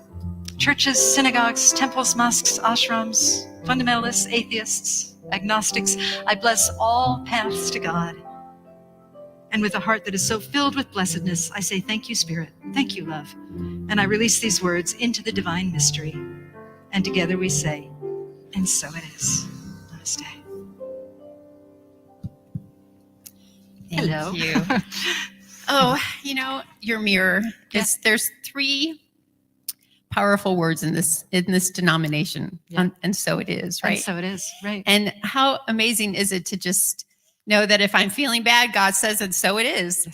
churches, synagogues, temples, mosques, ashrams, fundamentalists, atheists, agnostics. I bless all paths to God. And with a heart that is so filled with blessedness, I say, thank you, Spirit. Thank you, love. And I release these words into the divine mystery. And together we say, and so it is. Namaste. Hello. Thank you. Oh, your mirror. There's 3 powerful words in this denomination. Yeah. And so it is, right? And so it is, right. And how amazing is it to just know that if I'm feeling bad, God says, and so it is.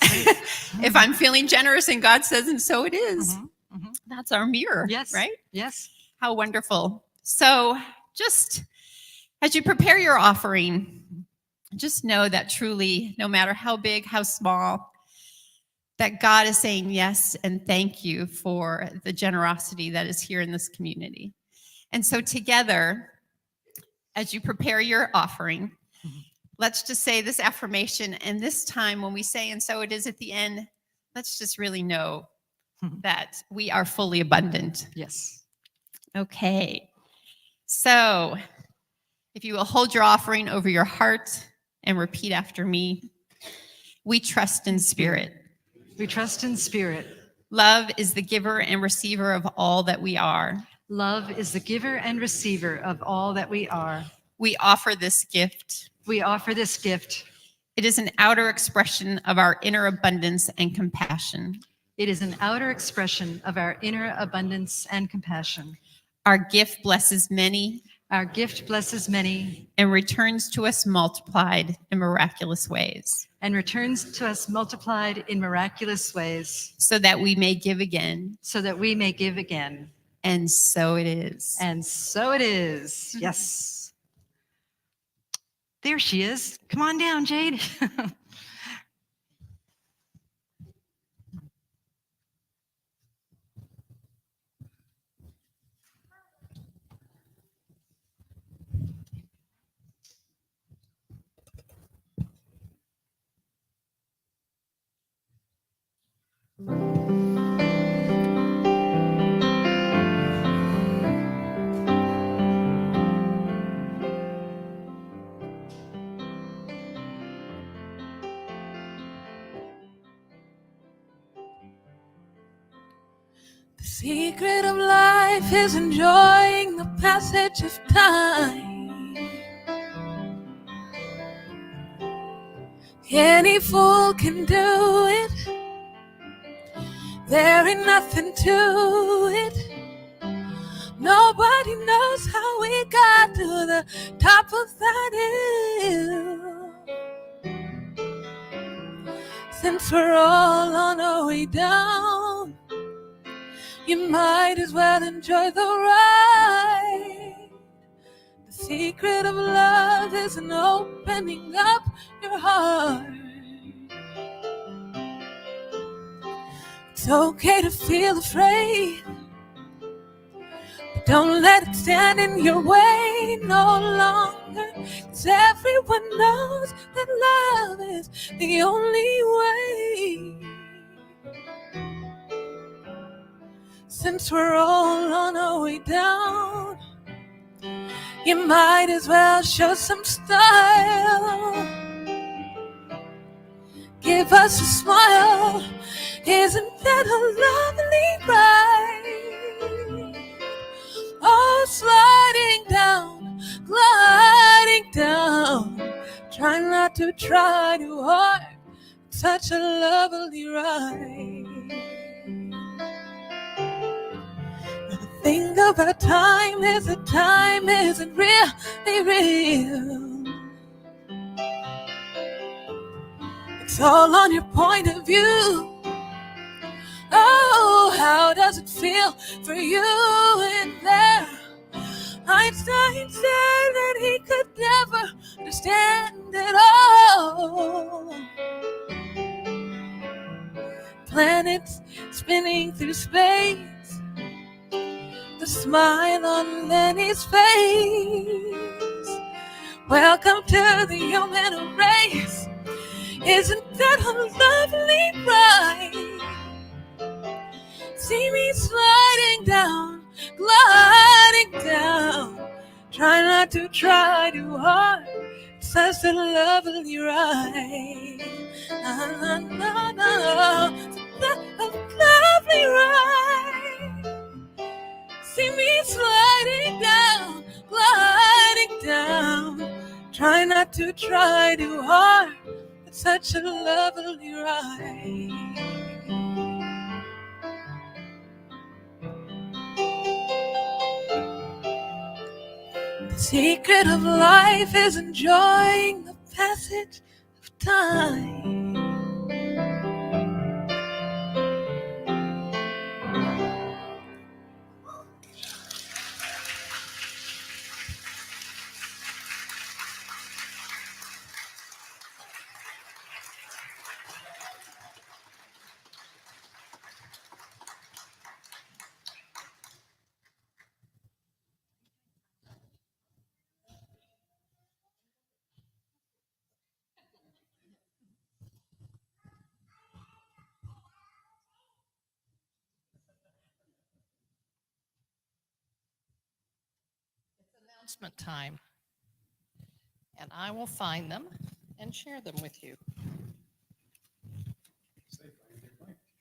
If I'm feeling generous and God says, and so it is. Mm-hmm. Mm-hmm. That's our mirror, Yes. right? Yes. How wonderful. So just as you prepare your offering, just know that truly, no matter how big, how small, that God is saying yes and thank you for the generosity that is here in this community. And so together, as you prepare your offering, let's just say this affirmation. And this time when we say, and so it is at the end, let's just really know that we are fully abundant. Yes. Okay. So if you will hold your offering over your heart and repeat after me. We trust in spirit. We trust in spirit. Love is the giver and receiver of all that we are. Love is the giver and receiver of all that we are. We offer this gift. We offer this gift. It is an outer expression of our inner abundance and compassion. It is an outer expression of our inner abundance and compassion. Our gift blesses many. Our gift blesses many. And returns to us multiplied in miraculous ways. And returns to us multiplied in miraculous ways. So that we may give again. So that we may give again. And so it is. And so it is. Yes. There she is. Come on down, Jade. The secret of life is enjoying the passage of time. Any fool can do it. There ain't nothing to it. Nobody knows how we got to the top of that hill. Since we're all on our way down, you might as well enjoy the ride. The secret of love is in opening up your heart. It's okay to feel afraid, but don't let it stand in your way no longer. 'Cause everyone knows that love is the only way. Since we're all on our way down, you might as well show some style. Give us a smile, isn't that a lovely ride? Oh, sliding down, gliding down. Try not to try too hard. It's such a lovely ride. The thing about time is that time isn't really real. It's all on your point of view. Oh, how does it feel for you in there? Einstein said that he could never understand it all. Planets spinning through space, the smile on Lenny's face. Welcome to the human race. Isn't that a lovely ride? See me sliding down, gliding down. Try not to try too hard. It's such a lovely ride. No, no, no. It's a lovely ride. See me sliding down, gliding down. Try not to try too hard. It's such a lovely ride. The secret of life is enjoying the passage of time. Announcement time. And I will find them and share them with you.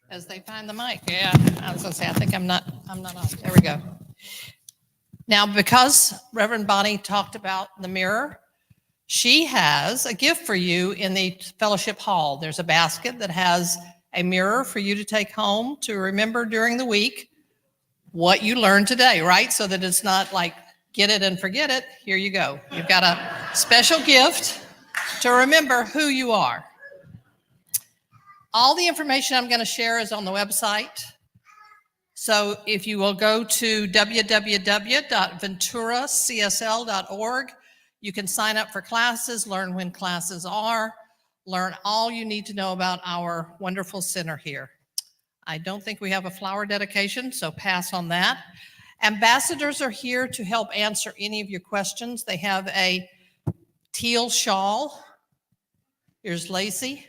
As they find the mic. Yeah, I was gonna say, I think I'm not on. There we go. Now, because Reverend Bonnie talked about the mirror, she has a gift for you in the fellowship hall. There's a basket that has a mirror for you to take home to remember during the week what you learned today, right? So that it's not like get it and forget it. Here you go. You've got a special gift to remember who you are. All the information I'm going to share is on the website. So if you will go to www.venturacsl.org, you can sign up for classes, learn when classes are, learn all you need to know about our wonderful center here. I don't think we have a flower dedication, so pass on that. Ambassadors are here to help answer any of your questions. They have a teal shawl. Here's Lacey.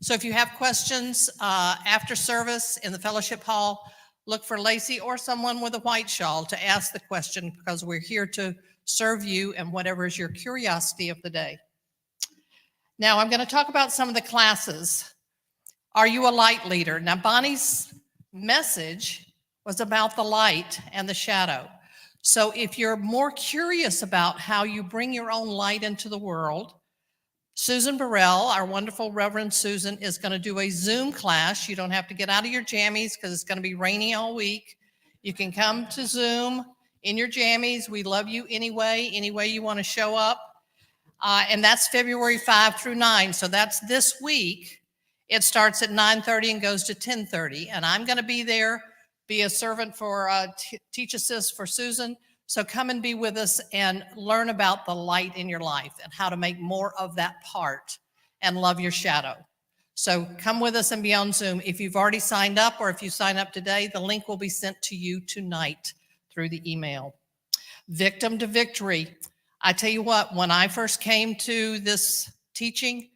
So if you have questions after service in the fellowship hall, look for Lacey or someone with a white shawl to ask the question, because we're here to serve you and whatever is your curiosity of the day. Now I'm going to talk about some of the classes. Are you a light leader? Now Bonnie's message was about the light and the shadow. So if you're more curious about how you bring your own light into the world, Susan Burrell, our wonderful Reverend Susan, is going to do a Zoom class. You don't have to get out of your jammies because it's going to be rainy all week. You can come to Zoom in your jammies. We love you anyway, any way you want to show up. And that's February 5 through 9. So that's this week. It starts at 9:30 and goes to 10:30. And I'm going to be there, be a servant for Teach Assist for Susan. So come and be with us and learn about the light in your life and how to make more of that part and love your shadow. So come with us and be on Zoom. If you've already signed up or if you sign up today, the link will be sent to you tonight through the email. Victim to Victory. I tell you what, when I first came to this teaching,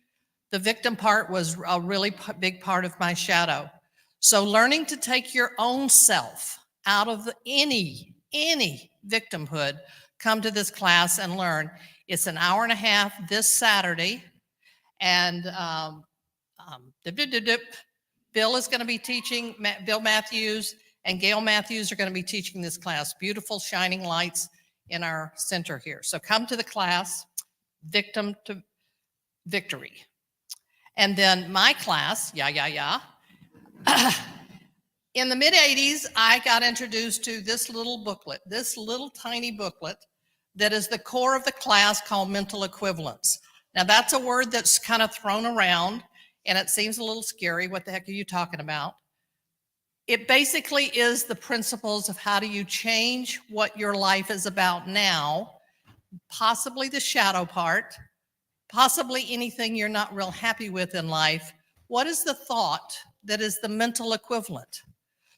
the victim part was a really big part of my shadow. So learning to take your own self out of any victimhood, come to this class and learn. It's an hour and a half this Saturday. And Bill is going to be teaching, Bill Matthews and Gail Matthews are going to be teaching this class. Beautiful shining lights in our center here. So come to the class, Victim to Victory. And then my class, in the mid-'80s, I got introduced to this little booklet, this little tiny booklet that is the core of the class called mental equivalence. Now, that's a word that's kind of thrown around, and it seems a little scary. What the heck are you talking about? It basically is the principles of how do you change what your life is about now, possibly the shadow part, possibly anything you're not real happy with in life. What is the thought that is the mental equivalent?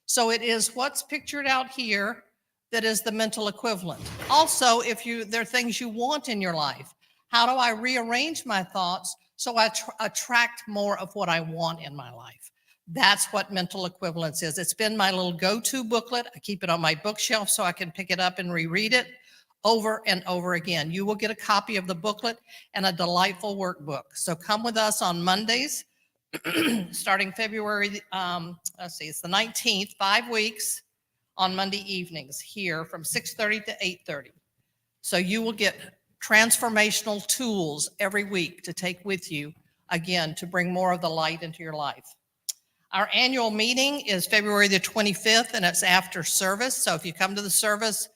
So it is what's pictured out here that is the mental equivalent. Also, if there are things you want in your life, how do I rearrange my thoughts so I attract more of what I want in my life? That's what mental equivalence is. It's been my little go-to booklet. I keep it on my bookshelf so I can pick it up and reread it over and over again. You will get a copy of the booklet and a delightful workbook. So come with us on Mondays, starting February, it's the 19th, 5 weeks on Monday evenings here from 6:30 to 8:30. So you will get transformational tools every week to take with you, again, to bring more of the light into your life. Our annual meeting is February the 25th, and it's after service. So if you come to the service,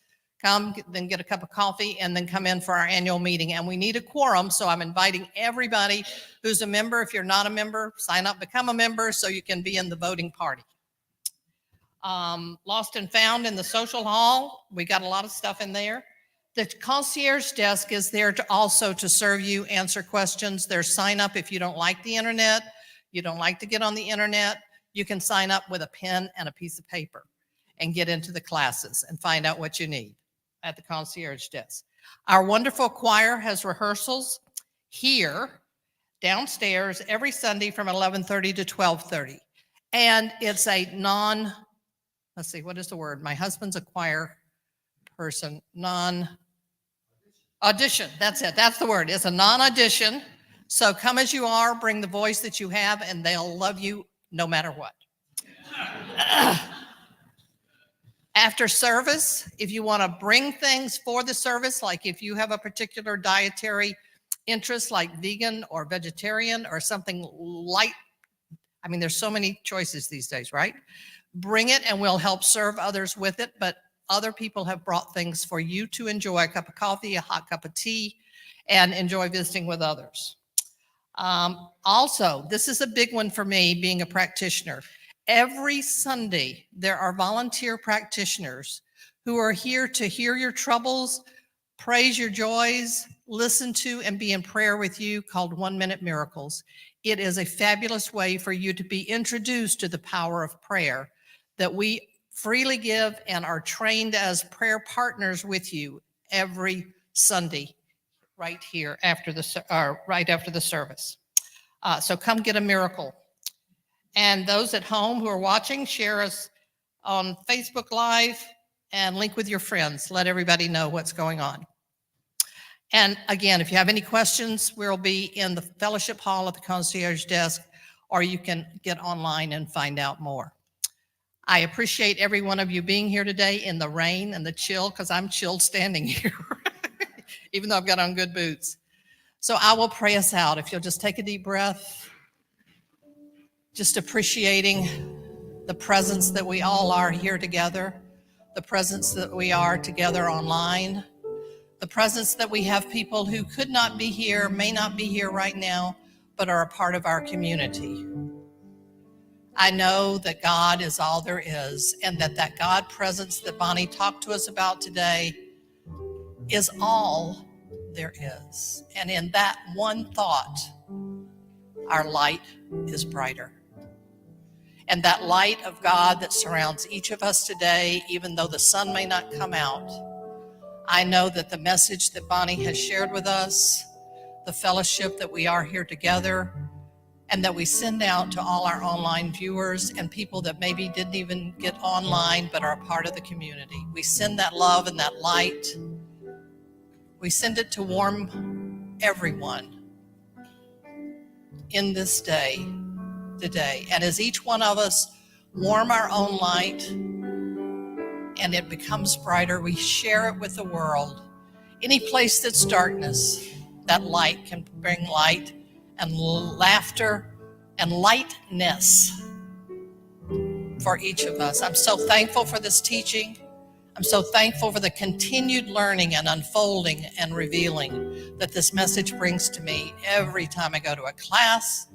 come, then get a cup of coffee, and then come in for our annual meeting. And we need a quorum, so I'm inviting everybody who's a member. If you're not a member, sign up, become a member, so you can be in the voting party. Lost and Found in the social hall. We got a lot of stuff in there. The concierge desk is there to also to serve you, answer questions. There's sign up if you don't like the internet, you don't like to get on the internet, you can sign up with a pen and a piece of paper and get into the classes and find out what you need at the concierge desk. Our wonderful choir has rehearsals here downstairs every Sunday from 11:30 to 12:30. And it's a let's see, what is the word? My husband's a choir person, non-audition. That's it. That's the word. It's a non-audition. So come as you are, bring the voice that you have, and they'll love you no matter what. After service, if you want to bring things for the service, like if you have a particular dietary interest like vegan or vegetarian or something light, I mean, there's so many choices these days, right? Bring it and we'll help serve others with it. But other people have brought things for you to enjoy, a cup of coffee, a hot cup of tea, and enjoy visiting with others. Also, this is a big one for me being a practitioner. Every Sunday, there are volunteer practitioners who are here to hear your troubles, praise your joys, listen to and be in prayer with you, called 1 Minute Miracles. It is a fabulous way for you to be introduced to the power of prayer that we freely give and are trained as prayer partners with you every Sunday right here right after the service. So come get a miracle. And those at home who are watching, share us on Facebook Live and link with your friends. Let everybody know what's going on. And again, if you have any questions, we'll be in the fellowship hall at the concierge desk, or you can get online and find out more. I appreciate every one of you being here today in the rain and the chill, because I'm chilled standing here, even though I've got on good boots. So I will pray us out. If you'll just take a deep breath, just appreciating the presence that we all are here together, the presence that we are together online, the presence that we have people who could not be here, may not be here right now, but are a part of our community. I know that God is all there is, and that God presence that Bonnie talked to us about today is all there is. And in that one thought, our light is brighter. And that light of God that surrounds each of us today, even though the sun may not come out, I know that the message that Bonnie has shared with us, the fellowship that we are here together, and that we send out to all our online viewers and people that maybe didn't even get online but are a part of the community. We send that love and that light. We send it to warm everyone in this day today. And as each one of us warm our own light and it becomes brighter, we share it with the world. Any place that's darkness, that light can bring light and laughter and lightness for each of us. I'm so thankful for this teaching. I'm so thankful for the continued learning and unfolding and revealing that this message brings to me every time I go to a class,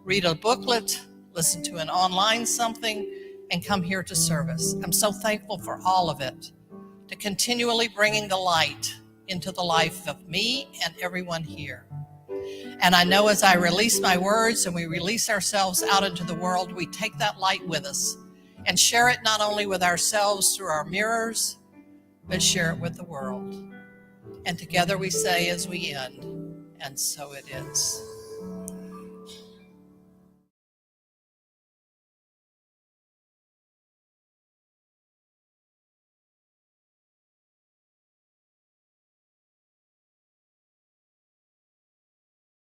read a booklet, listen to an online something, and come here to service. I'm so thankful for all of it, to continually bringing the light into the life of me and everyone here. And I know as I release my words and we release ourselves out into the world, we take that light with us and share it not only with ourselves through our mirrors, but share it with the world. And together we say as we end, and so it is.